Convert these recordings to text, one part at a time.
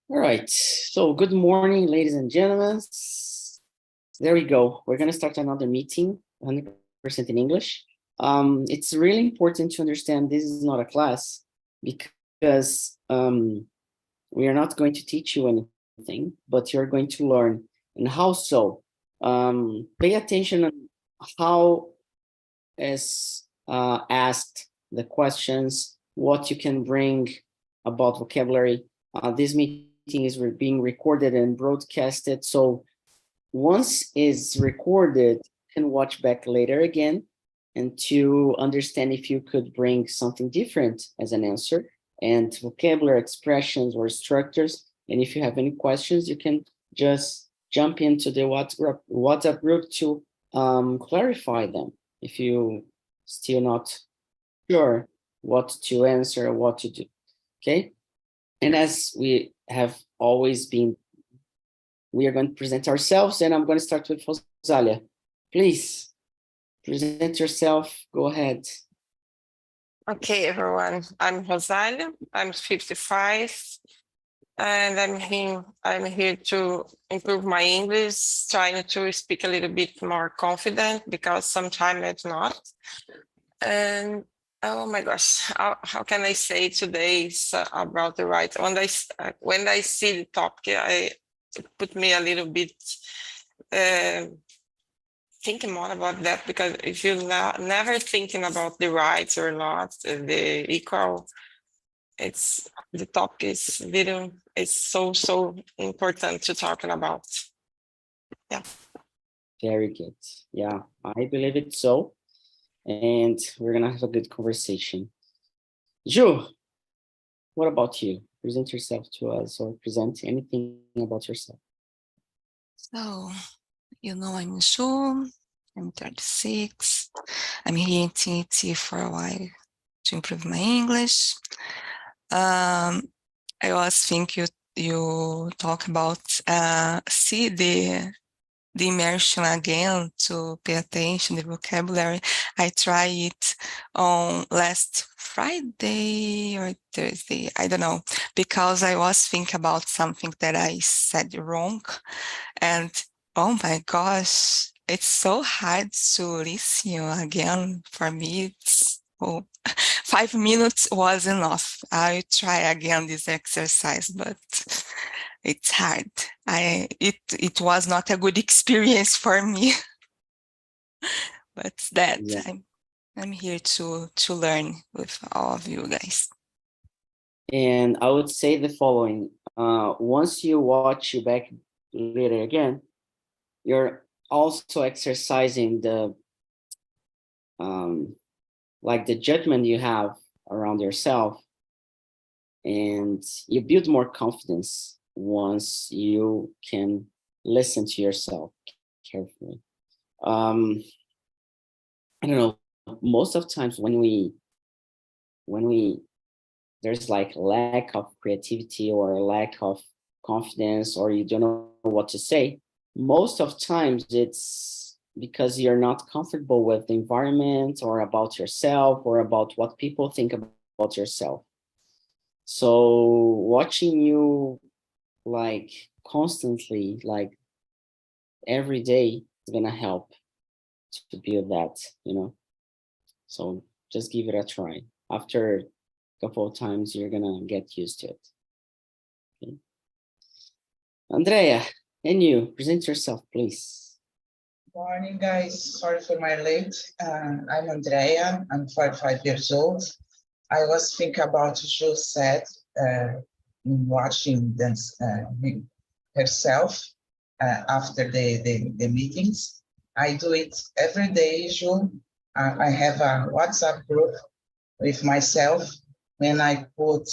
All right, so good morning, ladies and gentlemen. There we go. We're going to start another meeting, 100% in English. It's really important to understand this is not a class because we are not going to teach you anything, but you're going to learn. And how so? Pay attention on how is asked the questions, what you can bring about vocabulary. This meeting is being recorded and broadcasted. So once it's recorded, you can watch back later again and to understand if you could bring something different as an answer and vocabulary expressions or structures. And if you have any questions, you can just jump into the WhatsApp group to clarify them if you still not sure what to answer or what to do. Okay. And as we have always been, we are going to present ourselves, and I'm going to start with Rosalia. Please present yourself. Go ahead. Okay, everyone. I'm Rosalia. I'm 55, and I'm here to improve my English, trying to speak a little bit more confident because sometimes it's not. And oh my gosh, how can I say today about the right? When I see the topic, it put me a little bit thinking more about that, because if you're never thinking about the rights or not, the equal, the topic is so important to talking about. Yeah. Very good. Yeah, I believe it so. And we're gonna have a good conversation. Ju, what about you? Present yourself to us or present anything about yourself. So, I'm Ju, I'm 36. I'm here in TNT for a while to improve my English. I always think you talk about see the immersion again, to pay attention, the vocabulary. I tried it on last Friday or Thursday, I don't know, because I was thinking about something that I said wrong. And oh my gosh, it's so hard to listen again. For me, 5 minutes was enough. I try again this exercise, but it's hard. It was not a good experience for me. But that yeah. I'm here to learn with all of you guys. And I would say the following: once you watch you back later again, you're also exercising the like the judgment you have around yourself, and you build more confidence once you can listen to yourself carefully. I don't know, most of times when we there's like lack of creativity or lack of confidence, or you don't know what to say, most of times it's because you're not comfortable with the environment or about yourself or about what people think about yourself. So watching you like constantly, like every day, is gonna help to build that, So just give it a try. After a couple of times, you're gonna get used to it. Okay. Andrea, and you, present yourself, please. Morning, guys. Sorry for my late. I'm Andrea. I'm 45 years old. I was thinking about Ju said in watching this, herself after the meetings. I do it every day, Ju. I have a WhatsApp group with myself when I put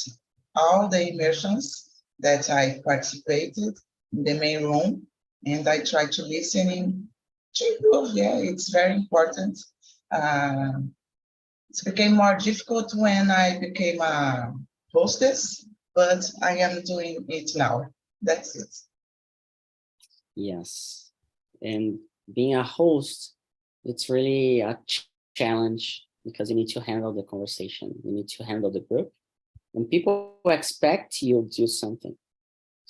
all the immersions that I participated in the main room, and I try to listen in to improve. Yeah, it's very important. It became more difficult when I became a hostess, but I am doing it now. That's it. Yes, and being a host, it's really a challenge because you need to handle the conversation, you need to handle the group, and people expect you to do something.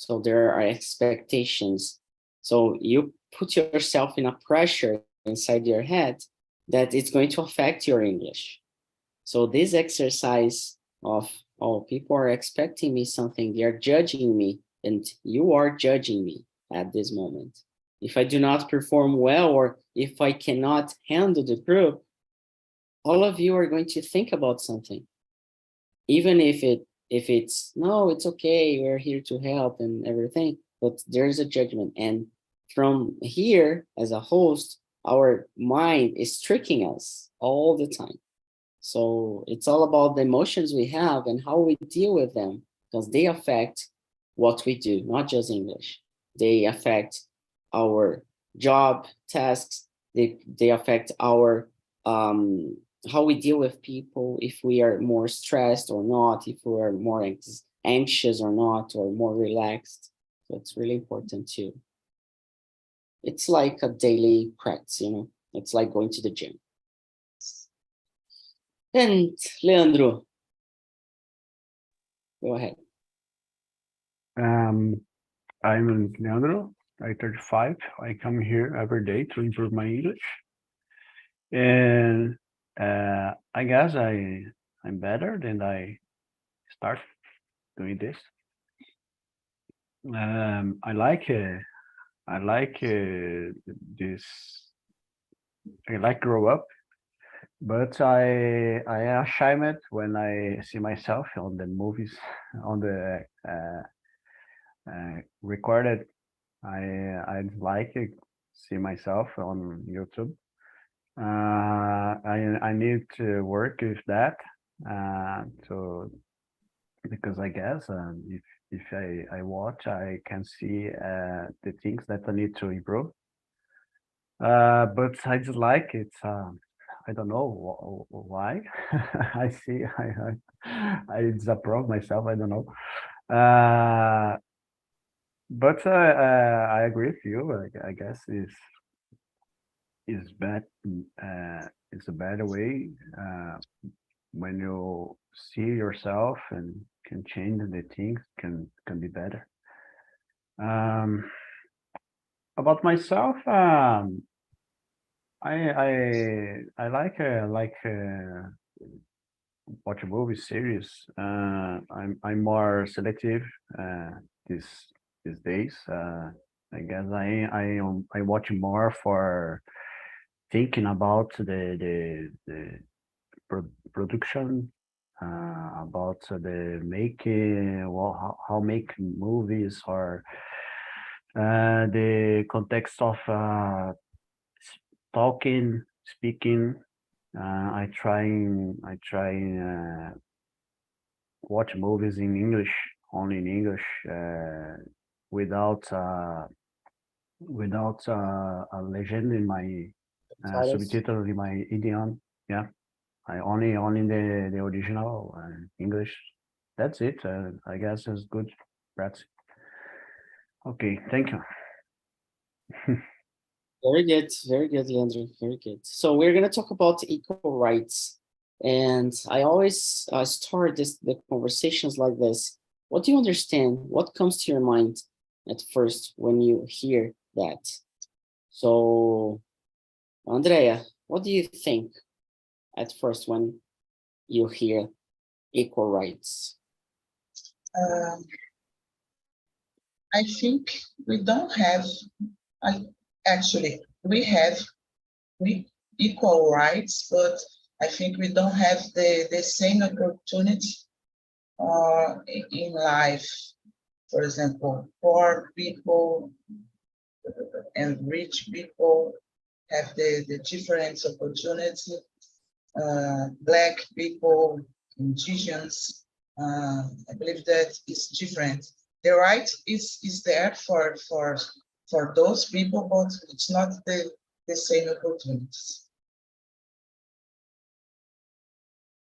So there are expectations. So you put yourself in a pressure inside your head that it's going to affect your English. So this exercise of, oh, people are expecting me something, they are judging me, and you are judging me at this moment. If I do not perform well, or if I cannot handle the group, all of you are going to think about something. Even if it's, no, it's okay, we're here to help and everything, but there's a judgment. And from here, as a host, our mind is tricking us all the time. So it's all about the emotions we have and how we deal with them, because they affect what we do, not just English. They affect our job tasks. They affect our how we deal with people, if we are more stressed or not, if we are more anxious or not, or more relaxed. So it's really important too. It's like a daily practice, you know, it's like going to the gym. And Leandro, go ahead. I'm Leandro, I'm 35. I come here every day to improve my English. And I guess I'm better than I start doing this. I like this. I like grow up, but I am ashamed when I see myself on the movies, on the recorded. I like to see myself on YouTube. I need to work with that. So because I guess if I watch, I can see the things that I need to improve. But I just like it. I don't know why. I see. I disapprove myself. I don't know. But I agree with you. I guess is bad. It's a better way when you see yourself and can change the things. Can be better. About myself, I like watch movie series. I'm more selective these days. I guess I watch more for thinking about the production, about the making, well, how make movies, or the context of talking, speaking. I try watch movies in English, only in English, without a legend in my subtitle in my idiom. Yeah, I only the original English. That's it. I guess it's good practice. Okay, thank you. Very good, Leandro, very good. So we're gonna talk about equal rights. And I always start the conversations like this. What do you understand? What comes to your mind at first when you hear that? So, Andrea, what do you think at first when you hear equal rights? I think we don't have, actually, we have equal rights, but I think we don't have the same opportunity in life. For example, poor people and rich people have the different opportunity. Black people, indigenous, I believe that is different. The right is there for those people, but it's not the same opportunities.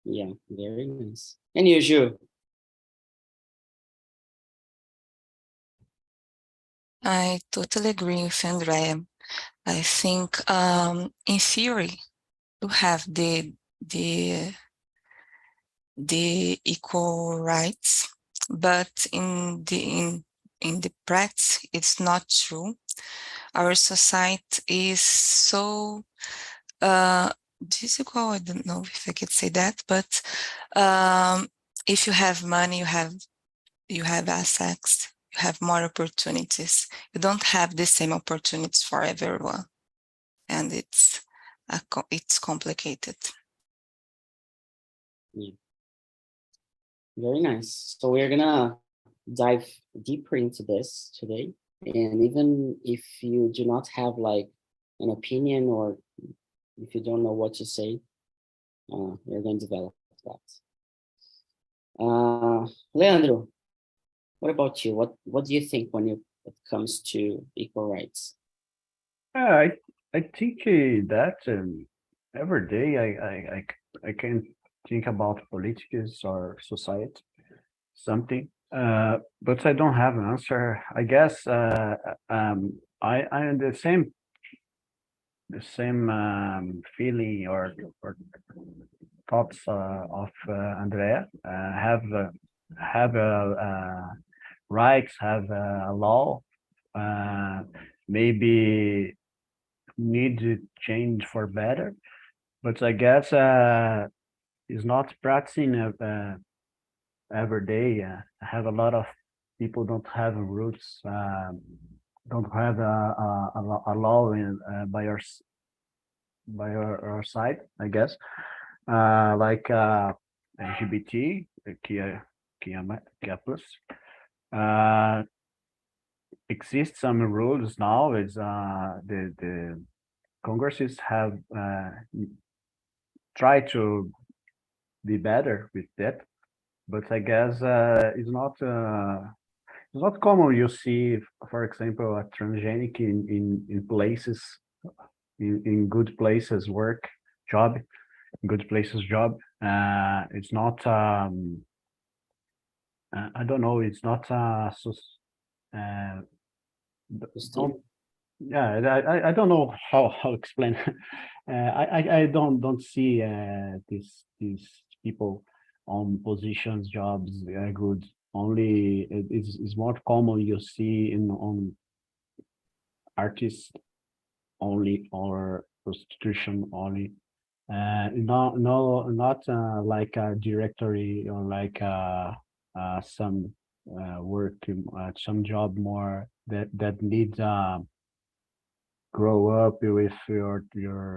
Yeah, very nice. And you, Ju? I totally agree with Andrea. I think in theory, you have the equal rights, but in in the practice, it's not true. Our society is so difficult. I don't know if I could say that, but if you have money, you have access, you have more opportunities. You don't have the same opportunities for everyone, and it's complicated. Yeah. Very nice. So we're gonna dive deeper into this today. And even if you do not have like an opinion, or if you don't know what to say, we're going to develop that. Leandro, what about you? What do you think when it comes to equal rights? I think that every day I can think about politics or society, something, but I don't have an answer. I guess I am the same feeling or thoughts of Andrea. Have rights, have a law, maybe need to change for better, but I guess is not practicing every day. I have a lot of people don't have roots, don't have a law in by our side, I guess, like LGBT, Kia plus. Exist some rules now. Is the Congresses have tried to be better with that, but I guess it's not common. You see, for example, a transgenic in places, in good places, work, job, good places, job. It's not. I don't know. It's not yeah, I don't know how explain. I don't see these people on positions, jobs good. Only it's more common you see on artists only, or prostitution only. Not like a directory, or like some work, some job more that needs grow up with your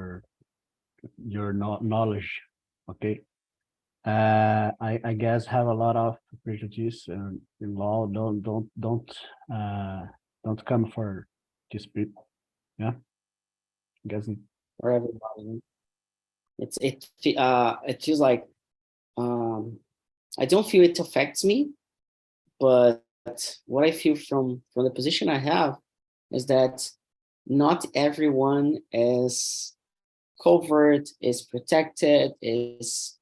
knowledge. Okay. I guess have a lot of prejudice in law. Don't come for this people. Yeah, I guess For everybody, it feels like I don't feel it affects me, but what I feel from the position I have is that not everyone is covered, is protected, is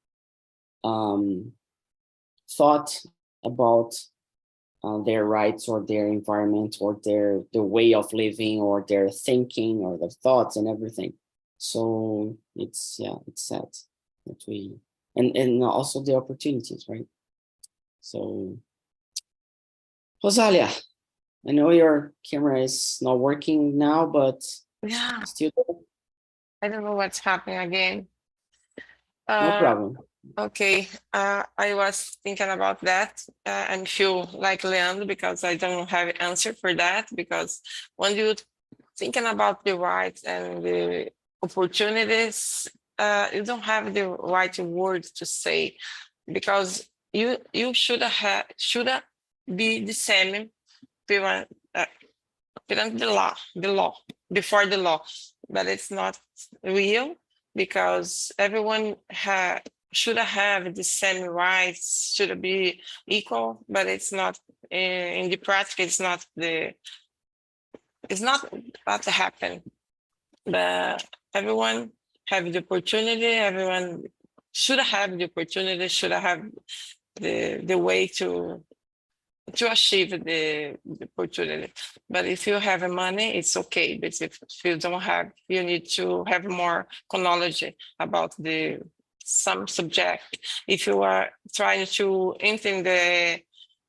thought about their rights, or their environment, or their way of living, or their thinking, or their thoughts and everything. So it's sad that we and also the opportunities, right? So Rosalia, I know your camera is not working now, but Yeah, still I don't know what's happening again. no problem. Okay, I was thinking about that and feel like Leandro, because I don't have an answer for that, because when you're thinking about the rights and the opportunities, you don't have the right words to say, because you should be the same before the law, but it's not real, because everyone should have the same rights, should be equal, but it's not in the practice. It's not what happen. But everyone have the opportunity. Everyone should have the opportunity. Should have the way to achieve the opportunity. But if you have money, it's okay. But if you don't have, you need to have more knowledge about some subject. If you are trying to enter in the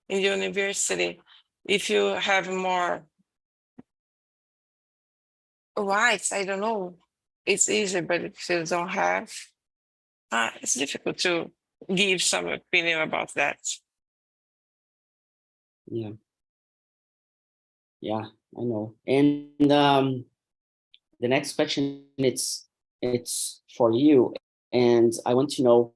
university, if you have more rights, I don't know, it's easy, but if you don't have, it's difficult to give some opinion about that. Yeah. Yeah, I know. And the next question, it's for you, and I want to know,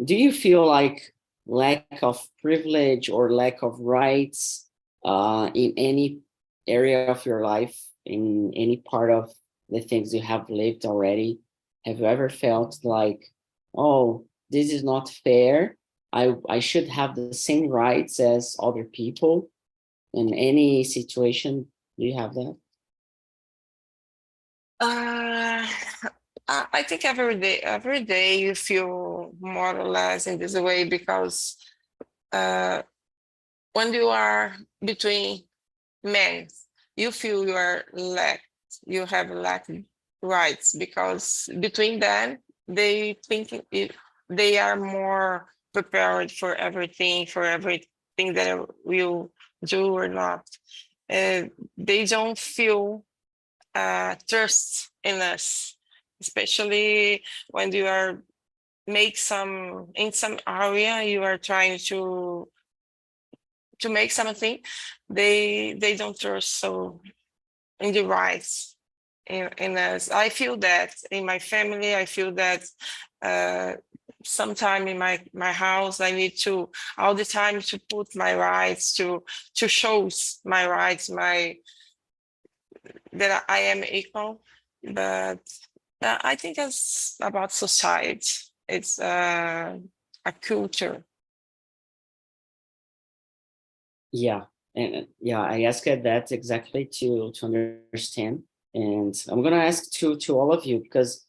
do you feel like lack of privilege or lack of rights in any area of your life, in any part of the things you have lived already? Have you ever felt like, oh, this is not fair, I should have the same rights as other people? In any situation, do you have that? I think every day you feel more or less in this way, because when you are between men, you feel you have lack rights, because between them they think they are more prepared for everything that will do or not. They don't feel trust in us, especially when you are in some area you are trying to make something. They don't trust so in the rights in us. I feel that in my family. I feel that sometime in my house I need to all the time to put my rights, to show my rights, that I am equal. But I think it's about society. It's a culture. Yeah, and yeah, I asked that exactly to understand, and I'm gonna ask to all of you, because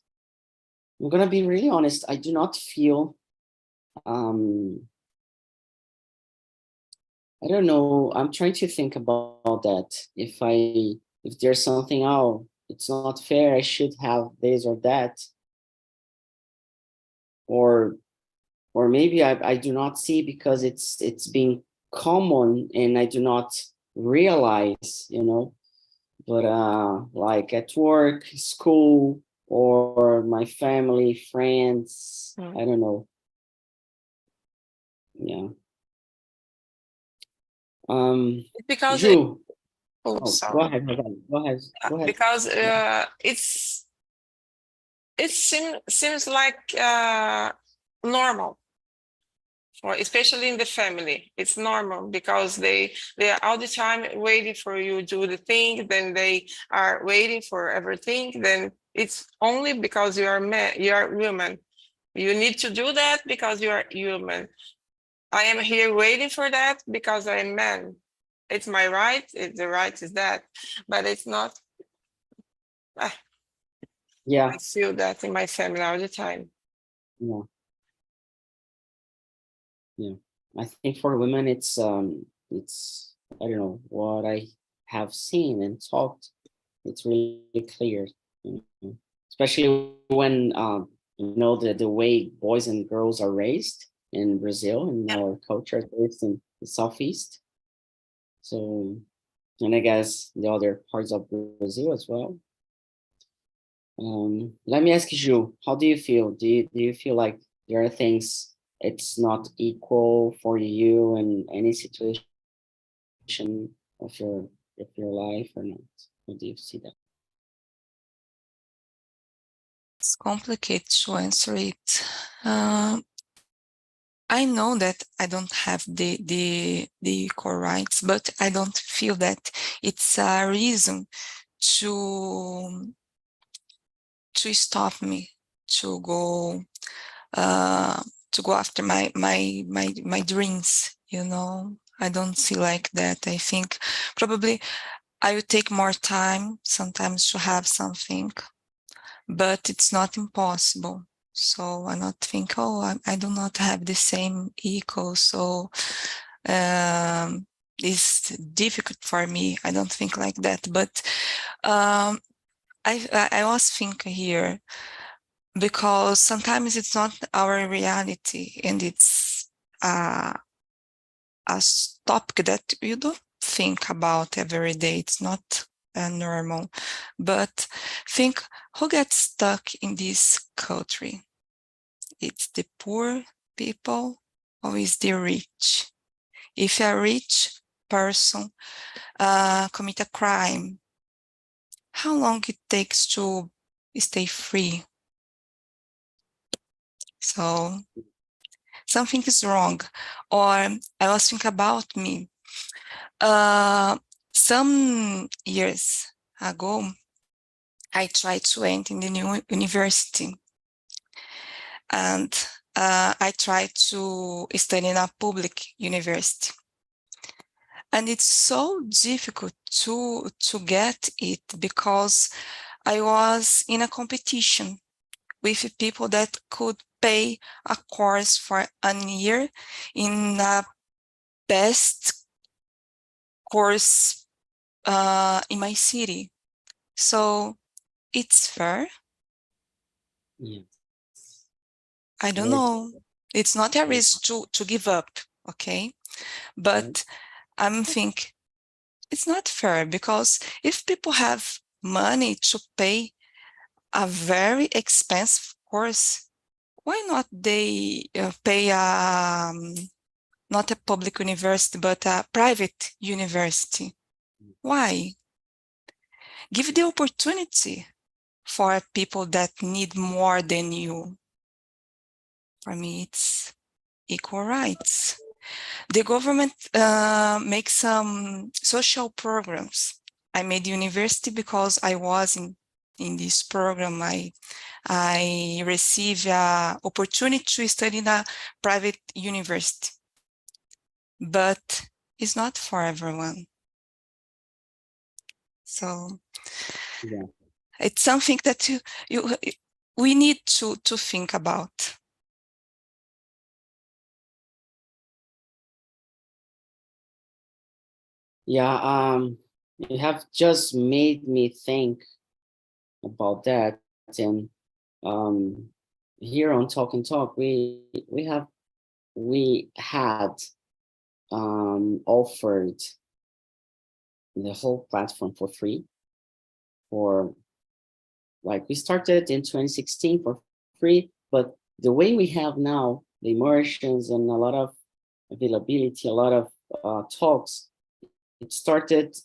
I'm gonna be really honest. I do not feel, I don't know. I'm trying to think about that. If there's something, oh, it's not fair, I should have this or that, or maybe I do not see because it's being common and I do not realize, but like at work, school, or my family, friends, I don't know. Yeah. Because Ju, oh, go sorry. ahead, go ahead. Because it seems like normal, or especially in the family. It's normal because they are all the time waiting for you to do the thing, then they are waiting for everything. Then it's only because you are man, you are human. You need to do that because you are human. I am here waiting for that because I am man. It's my right. The right is that, but it's not. Yeah. I feel that in my family all the time. Yeah. Yeah. I think for women, it's I don't know what I have seen and talked. It's really clear, especially when the way boys and girls are raised in Brazil, and our culture is based in the Southeast. So, and I guess the other parts of Brazil as well. Let me ask you, how do you feel? Do you feel like there are things it's not equal for you in any situation of your life or not? How do you see that? It's complicated to answer it. I know that I don't have the equal rights, but I don't feel that it's a reason to stop me to go after my dreams. I don't see like that. I think probably I would take more time sometimes to have something, but it's not impossible. So I not think, oh, I do not have the same equal, so it's difficult for me. I don't think like that. But I was thinking here, because sometimes it's not our reality, and it's a topic that you don't think about every day. It's not normal, but think who gets stuck in this country? It's the poor people or is the rich? If a rich person commit a crime, how long it takes to stay free? So something is wrong. Or I was thinking about me. Some years ago, I tried to enter in the new university, and I tried to study in a public university. And it's so difficult to get it because I was in a competition with people that could pay a course for a year in a best course in my city. So it's fair. Yeah. I don't know. It's not a risk to give up, okay? But I'm thinking it's not fair because if people have money to pay a very expensive course, why not they pay not a public university, but a private university? Why? Give the opportunity for people that need more than you. For me, it's equal rights. The government makes some social programs. I made university because I was in this program. I received an opportunity to study in a private university, but it's not for everyone. So Yeah. it's something that we need to think about. Yeah, you have just made me think about that. And here on Talk and Talk, we had offered the whole platform for free for, like, we started in 2016 for free, but the way we have now, the immersions and a lot of availability, a lot of talks, it started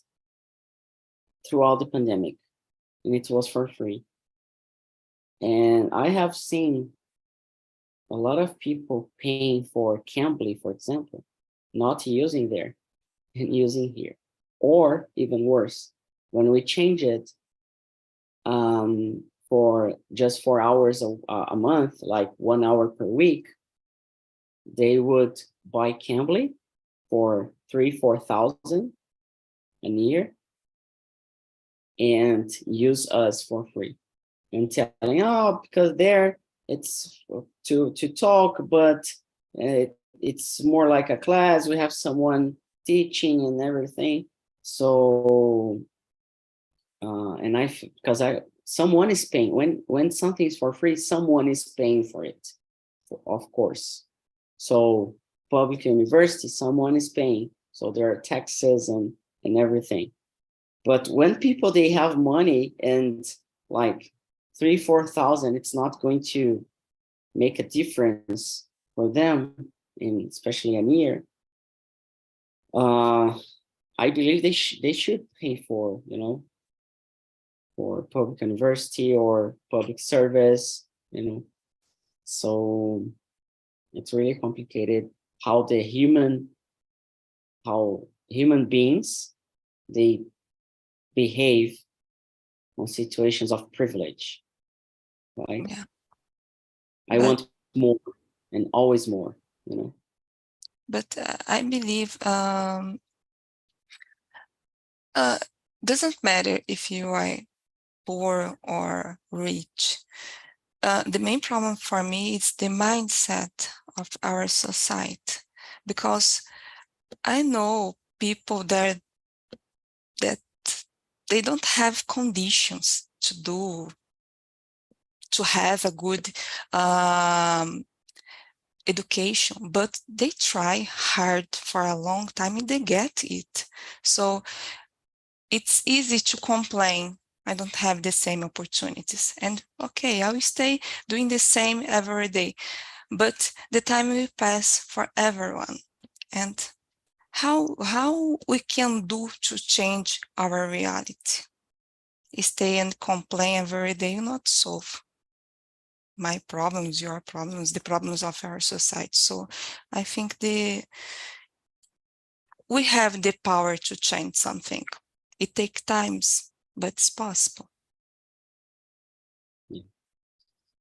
throughout the pandemic and it was for free. And I have seen a lot of people paying for Cambly, for example, not using there and using here. Or even worse, when we change it for just 4 hours a month, like 1 hour per week, they would buy Cambly for 3,000-4,000 a year and use us for free. And telling, oh, because there it's to talk, but it's more like a class. We have someone teaching and everything. So, and someone is paying when something is for free, someone is paying for it, of course. So public university, someone is paying. So there are taxes and everything. But when people, they have money and like 3,000-4,000, it's not going to make a difference for them, in especially a year. I believe they should pay for, for public university or public service, So it's really complicated how human beings, they behave on situations of privilege, right? Yeah. I want more and always more, But I believe doesn't matter if you are poor or rich. The main problem for me is the mindset of our society, because I know people that they don't have conditions to have a good education, but they try hard for a long time and they get it. So it's easy to complain, I don't have the same opportunities. And okay, I will stay doing the same every day. But the time will pass for everyone. And how we can do to change our reality? Stay and complain every day will not solve my problems, your problems, the problems of our society. So I think we have the power to change something. It takes times, but it's possible.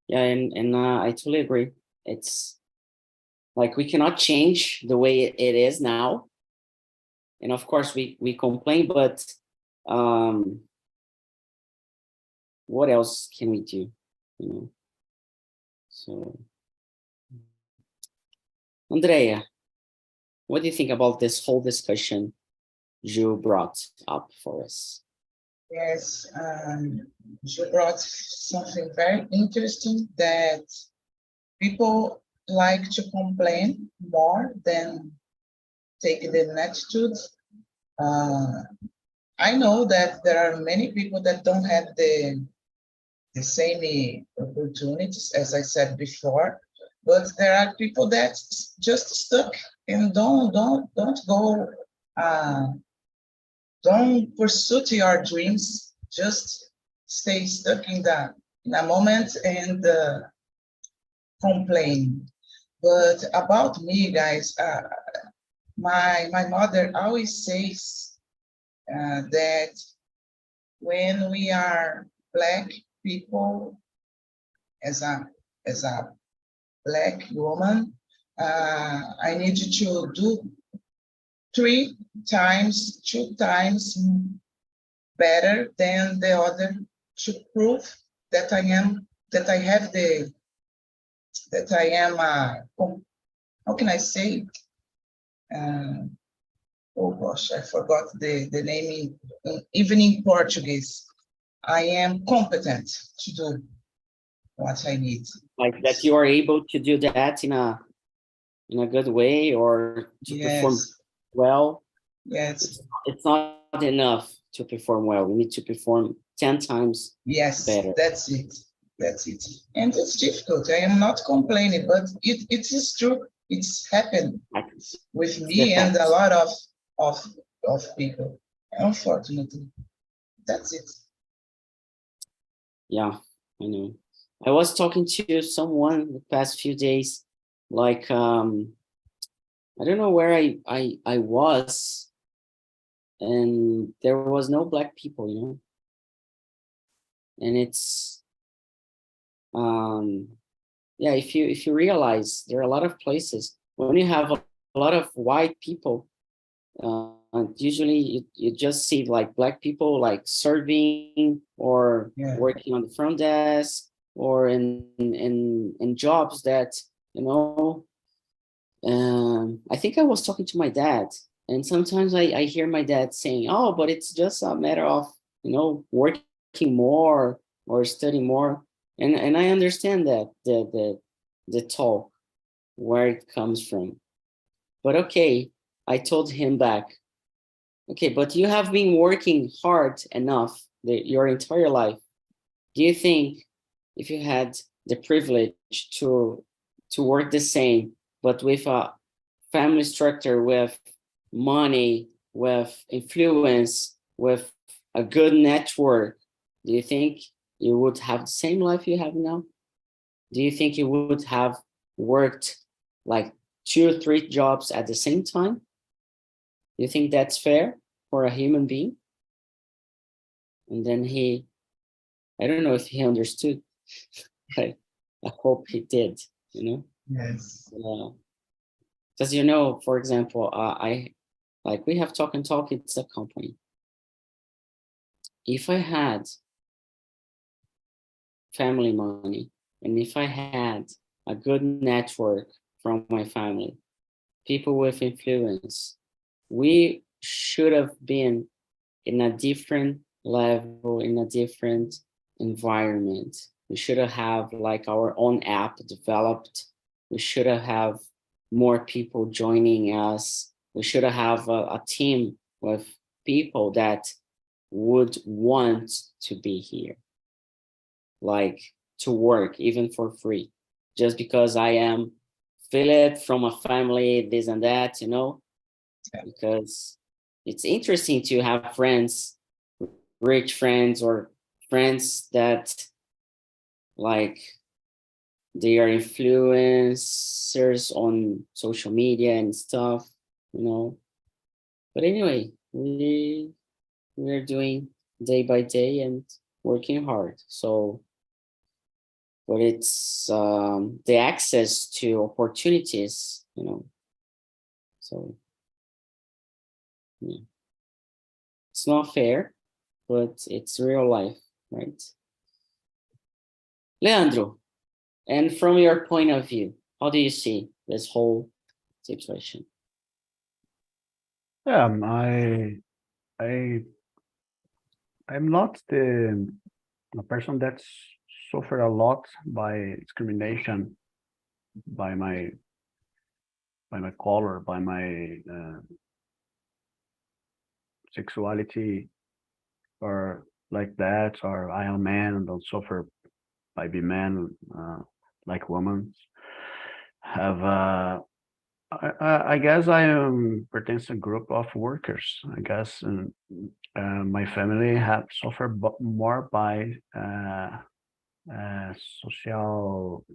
Yeah, and I totally agree. It's like we cannot change the way it is now. And of course we complain, but what else can we do? You know? So Andrea, what do you think about this whole discussion you brought up for us? Yes, you brought something very interesting, that people like to complain more than take the attitude. I know that there are many people that don't have the same opportunities, as I said before, but there are people that just stuck and don't go, don't pursue your dreams, just stay stuck in a moment and complain. But about me, guys, my mother always says that when we are Black people, as a Black woman, I need you to do 2 times better than the other, to prove that I am how can I say? Oh gosh, I forgot the name, even in Portuguese. I am competent to do what I need. Like that you are able to do that in a good way, or to perform well. Yes. It's not enough to perform well. We need to perform 10 times better. That's it. That's it. And it's difficult. I am not complaining, but it is true. It's happened with me and a lot of people. Unfortunately, that's it. Yeah, I know. I was talking to someone the past few days, like I don't know where I was, and there was no Black people, you know. And it's yeah, if you realize there are a lot of places when you have a lot of white people, usually you just see like Black people like serving or working on the front desk, or in jobs that, you know, I think I was talking to my dad, and sometimes I hear my dad saying, oh, but it's just a matter of, you know, working more or studying more. And I understand that the talk, where it comes from. But okay, I told him back, okay, but you have been working hard enough your entire life. Do you think if you had the privilege to work the same, but with a family structure, with money, with influence, with a good network, do you think you would have the same life you have now? Do you think you would have worked like 2 or 3 jobs at the same time? Do you think that's fair for a human being? And then I don't know if he understood. I hope he did, you know? Yes. Because, you know, for example, we have TALKNTALK, it's a company. If I had family money, and if I had a good network from my family, people with influence, we should have been in a different level, in a different environment. We should have like our own app developed we should have more people joining us. We should have a team with people that would want to be here, like to work even for free, just because I am Philip from a family, this and that, you know, because it's interesting to have friends, rich friends, or friends that like they are influencers on social media and stuff, you know. But anyway, we're doing day by day and working hard. So, but it's the access to opportunities, you know. So, yeah, it's not fair, but it's real life, right? Leandro, and from your point of view, how do you see this whole situation? I'm not the a person that's suffered a lot by discrimination by my color, by my sexuality, or like that, or I am a man and don't suffer by being man like women have. I guess I am pertains to a group of workers. I guess, and my family have suffered more by social,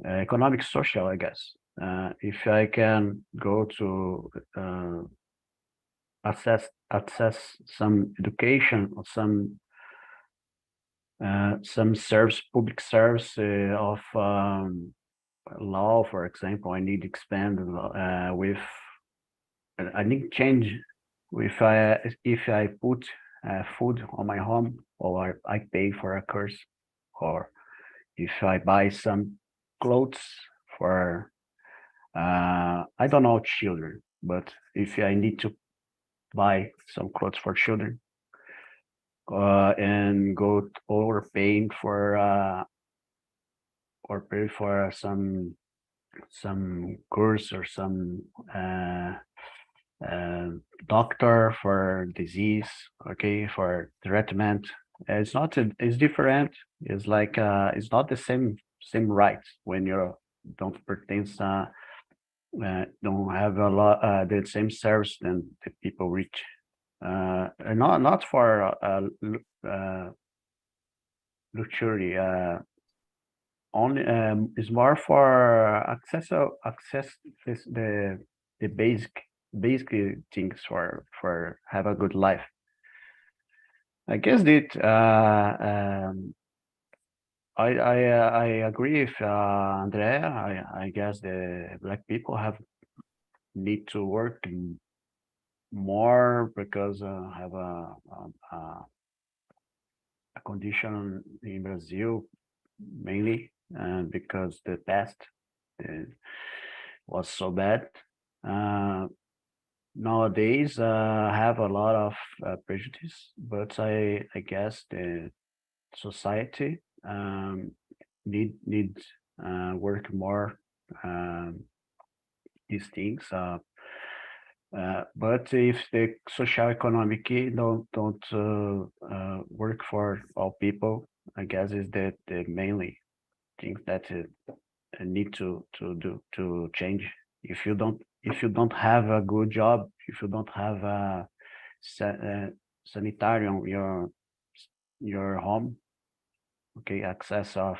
economic, social. I guess if I can go to access some education or some service, public service of law, for example, I need to expand with. I need change if I put food on my home, or I pay for a course, or if I buy some clothes for I don't know children, but if I need to buy some clothes for children and go over paying for or pay for some course or some doctor for disease, okay, for treatment. It's not it's different. It's like it's not the same rights when you don't pertain don't have a lot the same service than the people rich. Not for luxury. Only is more for access the basic things for have a good life. I guess that I agree with Andrea. I guess the black people need to work more because have a condition in Brazil mainly because the past was so bad. Nowadays have a lot of prejudice, but I guess the society need work more these things. But if the social economic don't work for all people, I guess is that the mainly things that need to change. If you don't have a good job, if you don't have a sanitarium your home, okay, access of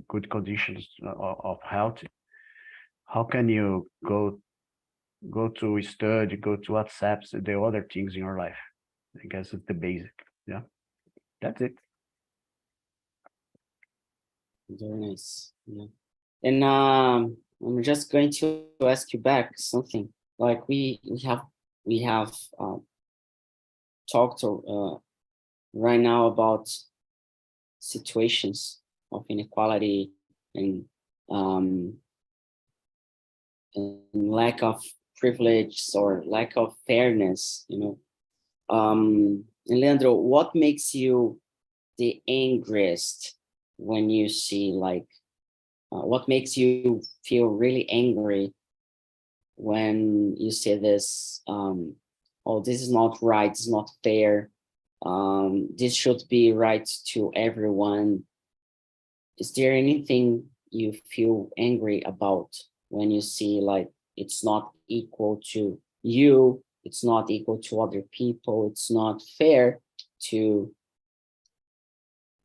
good conditions of health, how can you go to study, go to accept the other things in your life? I guess it's the basic. Yeah, that's it. Very nice. Yeah. And I'm just going to ask you back something. Like we have talked right now about situations of inequality and lack of privilege or lack of fairness, you know. And Leandro, what makes you the angriest when you see like what makes you feel really angry when you say this, oh, this is not right, it's not fair, this should be right to everyone. Is there anything you feel angry about when you see like it's not equal to you, it's not equal to other people, it's not fair to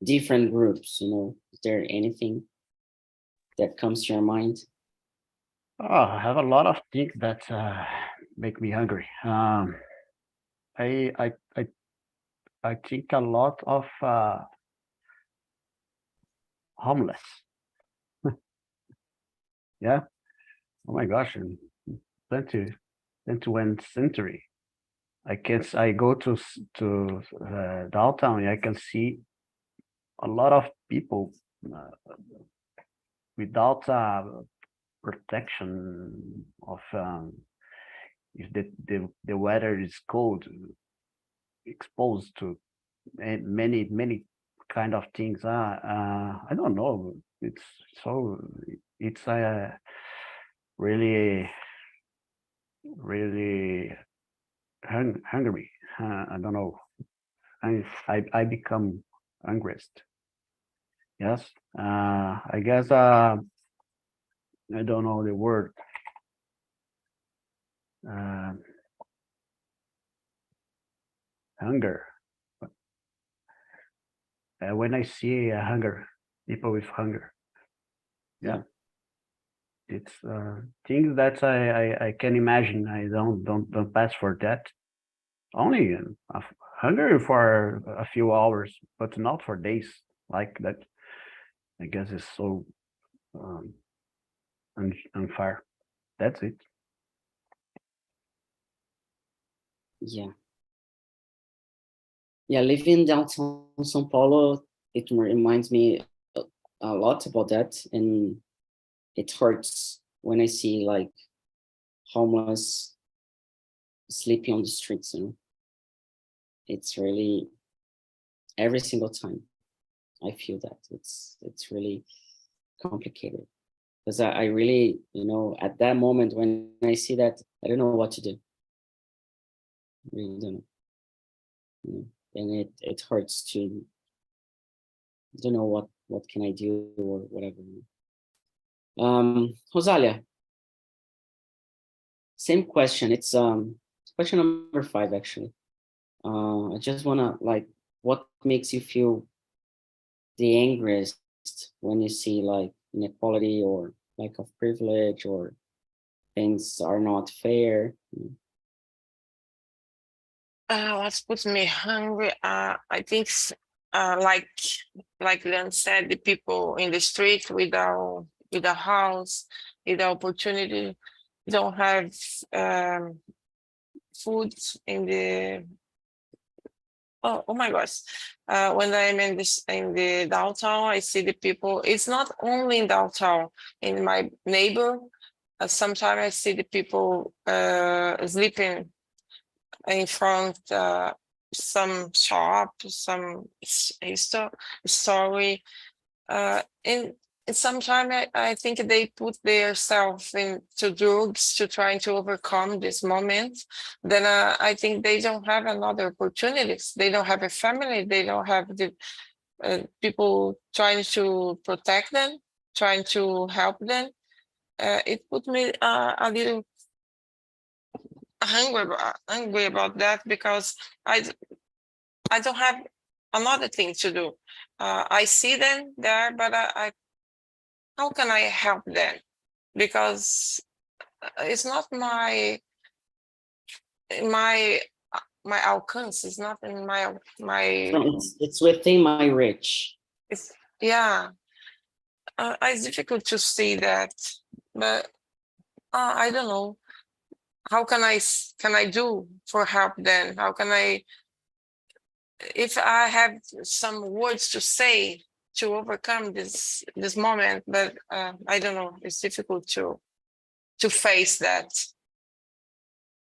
different groups, you know? Is there anything that comes to your mind? Oh, I have a lot of things that make me hungry. I think a lot of homeless. Yeah. Oh my gosh, in 21st century, I go to downtown. I can see a lot of people without protection of if the weather is cold, exposed to many kind of things. I don't know. It's really hungry. I don't know. I become hungriest. Yes. I guess I don't know the word. Hunger. When I see hunger, people with hunger. Yeah. It's things that I can imagine. I don't pass for that. Only hungry for a few hours, but not for days like that. I guess it's so unfair. That's it. Yeah. Yeah, living downtown São Paulo, it reminds me a lot about that, and it hurts when I see like homeless sleeping on the streets, you know. It's really every single time I feel that it's really complicated, because I really, you know, at that moment when I see that, I don't know what to do. I really don't know. You know? And it hurts to, don't know what can I do or whatever. Rosalia, same question. It's question number 5 actually. I just wanna like, what makes you feel the angriest when you see like inequality or lack of privilege or things are not fair? What puts me hungry? I think like Leon said, the people in the street without a house, without opportunity, don't have food in the. Oh my gosh! When I'm in the downtown, I see the people. It's not only in downtown. In my neighbor, sometimes I see the people sleeping in front some shop, some story, and sometimes I think they put themselves into drugs to trying to overcome this moment. Then I think they don't have another opportunities. They don't have a family. They don't have the people trying to protect them, trying to help them. It put me a little angry about that, because I don't have another thing to do. I see them there, but how can I help them? Because it's not my alcance. It's not in my. It's within my reach. It's yeah. It's difficult to see that, but I don't know. How can I do for help then? How can I, if I have some words to say to overcome this moment, but I don't know, it's difficult to face that.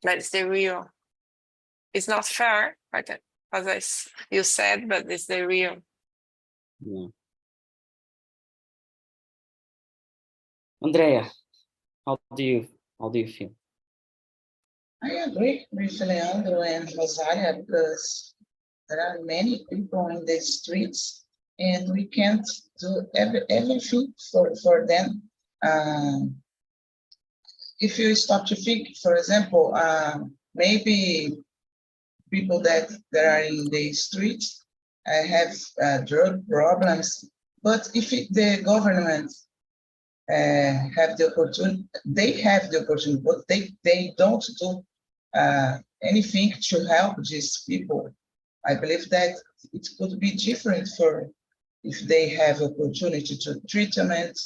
But it's the real. It's not fair, like as you said, but it's the real. Yeah. Andrea, how do you feel? I agree with Leandro and Rosalia because there are many people in the streets and we can't do everything for them. If you stop to think, for example, maybe people that are in the streets have drug problems, but if the government have the opportunity, they have the opportunity, but they don't do anything to help these people. I believe that it could be different for if they have opportunity to treatment,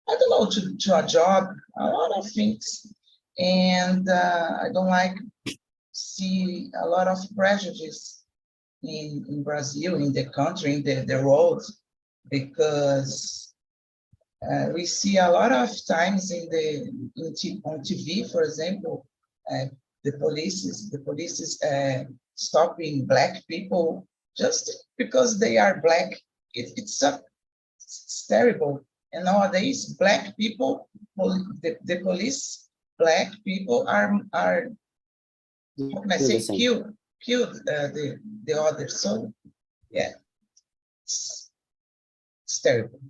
I don't know, to a job, a lot of things. And I don't like see a lot of prejudice in Brazil, in the country, in the world, because we see a lot of times on TV, for example, the police is stopping Black people just because they are Black. It's terrible. And nowadays, Black people, the police, Black people are how can I say, killed the others. So yeah, it's terrible.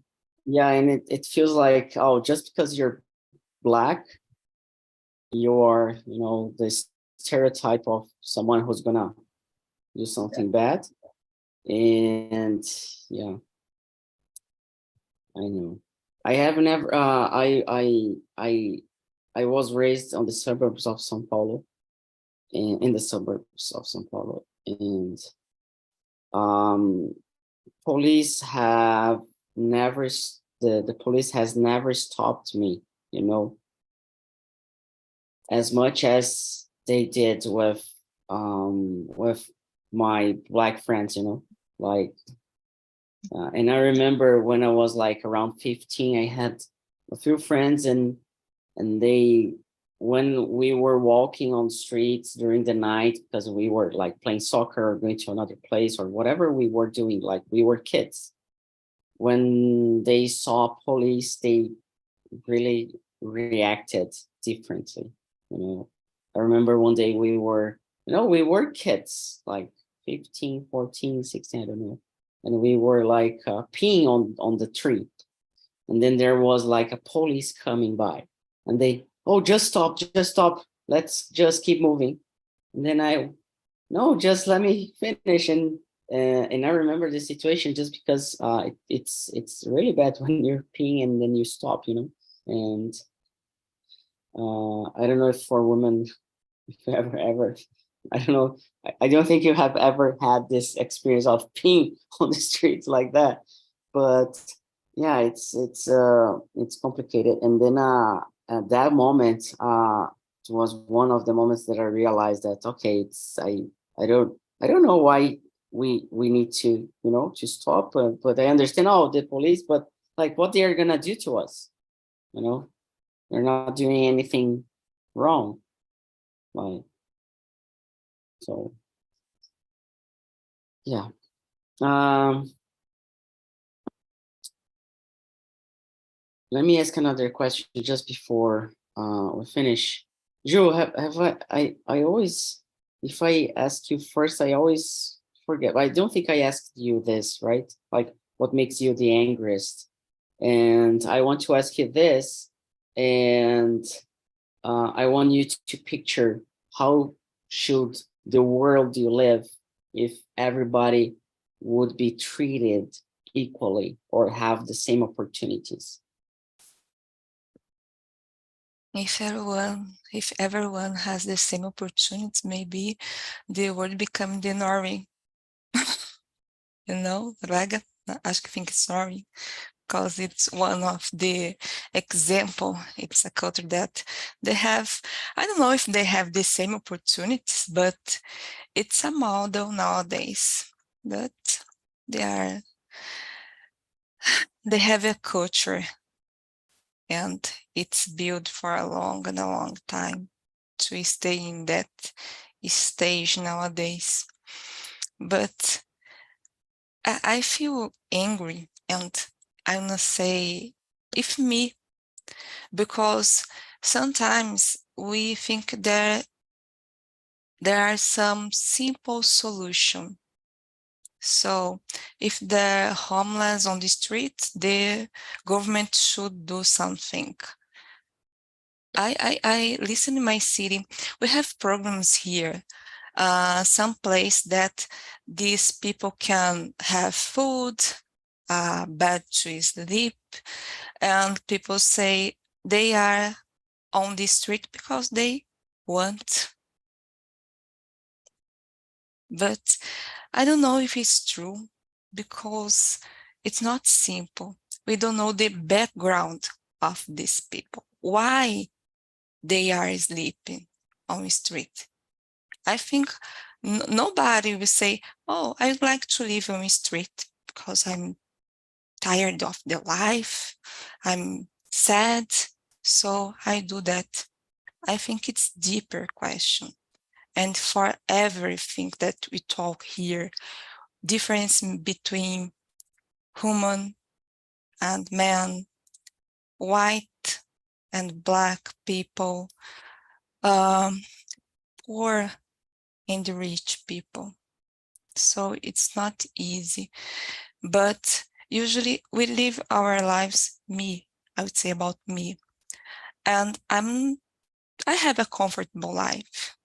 Yeah, and it feels like, oh, just because you're Black, you're, this stereotype of someone who's gonna do something bad. And yeah, I know. I have never I was raised on the suburbs of São Paulo, in the suburbs of São Paulo, and police have never the police has never stopped me, as much as they did with my Black friends, like and I remember when I was like around 15, I had a few friends, and they, when we were walking on streets during the night, because we were like playing soccer or going to another place or whatever we were doing, like we were kids, when they saw police, they really reacted differently. I remember one day we were kids, like 15, 14, 16, I don't know. And we were like peeing on the tree. And then there was like a police coming by, and they, oh, just stop, let's just keep moving. And then no, just let me finish. And I remember the situation just because it's really bad when you're peeing and then you stop, and I don't know if for women, if you ever, I don't know, I don't think you have ever had this experience of peeing on the streets like that, but yeah, it's complicated. And then at that moment, it was one of the moments that I realized that, okay, I don't know why we need to to stop, but I understand, oh, the police, but like what they are gonna do to us, they're not doing anything wrong, like, so yeah. Let me ask another question just before we finish. Joe, have I always, if I ask you first, I always forget. I don't think I asked you this, right? Like, what makes you the angriest? And I want to ask you this, and I want you to picture, how should the world you live if everybody would be treated equally or have the same opportunities? If everyone has the same opportunities, maybe the world become the Norway. Rega, I think it's Norway, because it's one of the example. It's a culture that they have, I don't know if they have the same opportunities, but it's a model nowadays. But they have a culture, and it's built for a long time to stay in that stage nowadays. But I feel angry, and I wanna say, if me, because sometimes we think there are some simple solution. So if they're homeless on the street, the government should do something. I listen in my city, we have programs here, some place that these people can have food, bed to sleep, and people say they are on the street because they want. But I don't know if it's true, because it's not simple. We don't know the background of these people, why they are sleeping on the street. I think nobody will say, oh, I'd like to live on the street because I'm tired of the life, I'm sad, so I do that. I think it's deeper question. And for everything that we talk here, difference between human and man, white and black people, poor and rich people. So it's not easy, but usually we live our lives, I would say about me, and I have a comfortable life.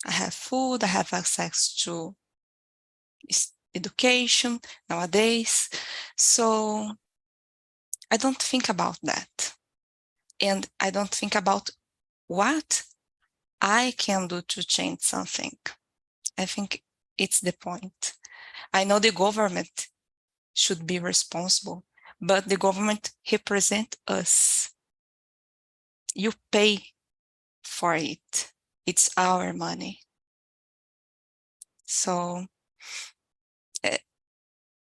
I have food, I have access to education nowadays, so I don't think about that. And I don't think about what I can do to change something. I think it's the point. I know the government should be responsible, but the government represents us. You pay for it. It's our money. So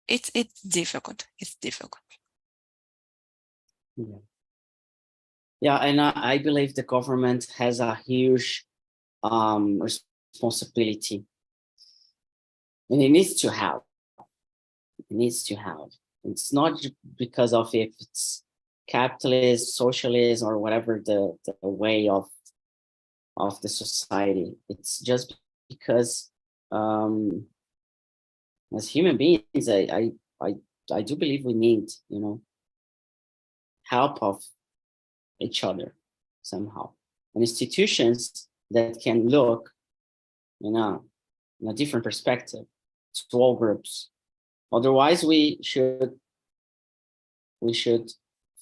it's difficult. It's difficult. Yeah. Yeah, and I believe the government has a huge responsibility, and it needs to have. It needs to have. It's not because of if it's capitalist, socialist, or whatever the way of the society. It's just because as human beings, I do believe we need, help of each other somehow, and institutions that can look, in a different perspective to all groups. Otherwise, we should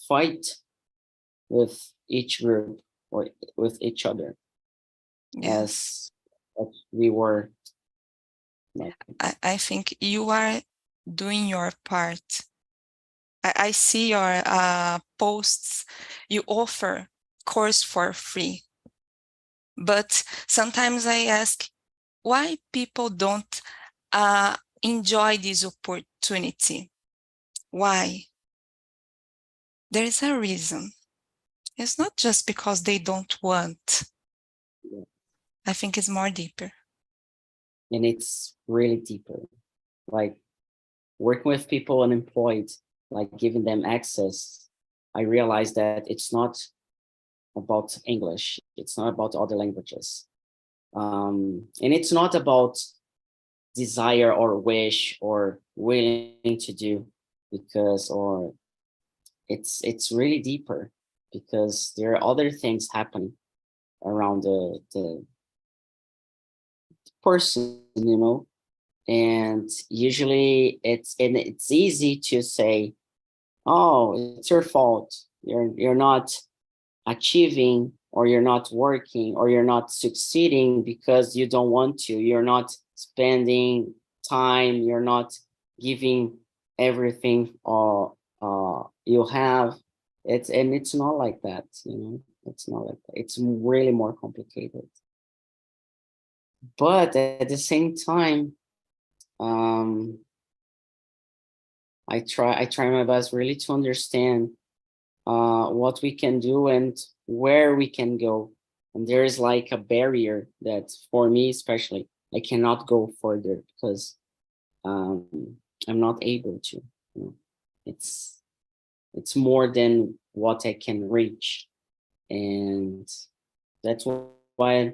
fight with each group or with each other, as we were. I think you are doing your part. I see your posts. You offer course for free, but sometimes I ask why people don't enjoy this opportunity. Why? There is a reason. It's not just because they don't want. I think it's more deeper. And it's really deeper. Like working with people unemployed, like giving them access, I realized that it's not about English. It's not about other languages. And it's not about desire or wish or willing to do, because, or it's really deeper, because there are other things happening around the person, and usually it's easy to say, oh, it's your fault, you're not achieving, or you're not working, or you're not succeeding because you don't want to, you're not spending time, you're not giving everything you have. It's not like that, it's not like that. It's really more complicated. But at the same time, I try my best really to understand what we can do and where we can go. And there is like a barrier that, for me especially, I cannot go further because I'm not able to. It's more than what I can reach. And that's why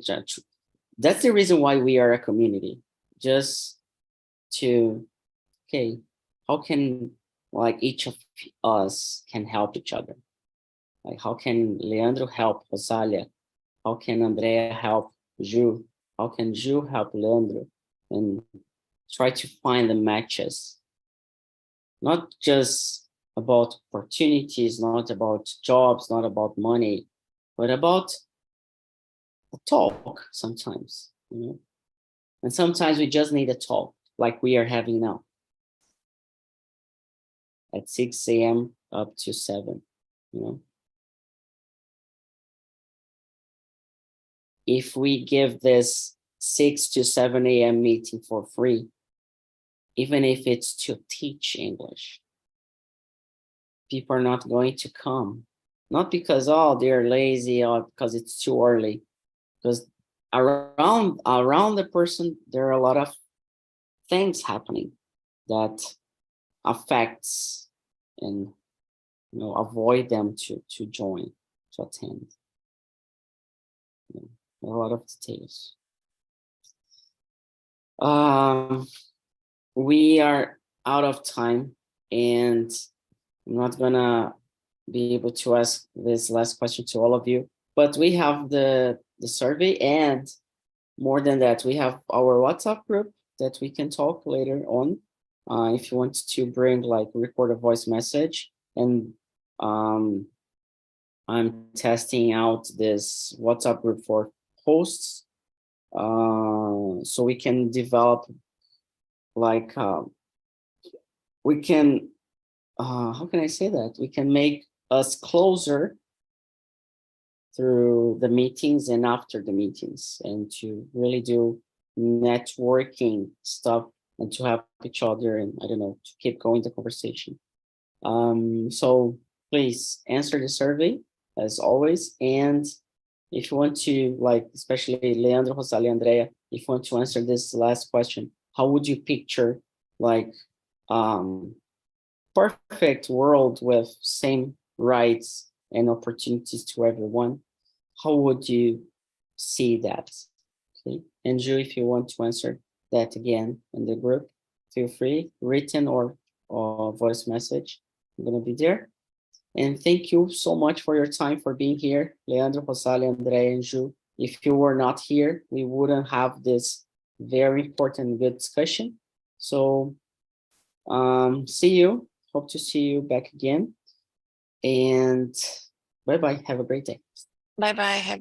that's the reason why we are a community, just to, okay, how can like each of us can help each other? Like how can Leandro help Rosalia? How can Andrea help Ju? How can Ju help Leandro? And try to find the matches. Not just about opportunities, not about jobs, not about money, but about a talk sometimes, you know? And sometimes we just need a talk like we are having now at 6 a.m. up to 7, you know? If we give this 6 to 7 a.m. meeting for free, even if it's to teach English, people are not going to come. Not because, oh, they're lazy or because it's too early. Because around the person, there are a lot of things happening that affects and, you know, avoid them to join, to attend. You know, a lot of details. We are out of time, and I'm not gonna be able to ask this last question to all of you, but we have the survey, and more than that, we have our WhatsApp group that we can talk later on. If you want to bring, like, record a voice message, and I'm testing out this WhatsApp group for hosts, so we can develop, like, we can, how can I say that? We can make us closer through the meetings and after the meetings, and to really do networking stuff and to help each other, and I don't know, to keep going the conversation. So please answer the survey as always. And if you want to, like, especially Leandro, Rosalia, Andrea, if you want to answer this last question, how would you picture, like, perfect world with same rights and opportunities to everyone? How would you see that? Okay, and Ju, if you want to answer that again in the group, feel free, written or voice message. I'm gonna be there. And thank you so much for your time, for being here, Leandro, Rosalia, Andrea, and Ju. If you were not here, we wouldn't have this very important, good discussion. So see you. Hope to see you back again. And bye-bye. Have a great day. Bye-bye. Have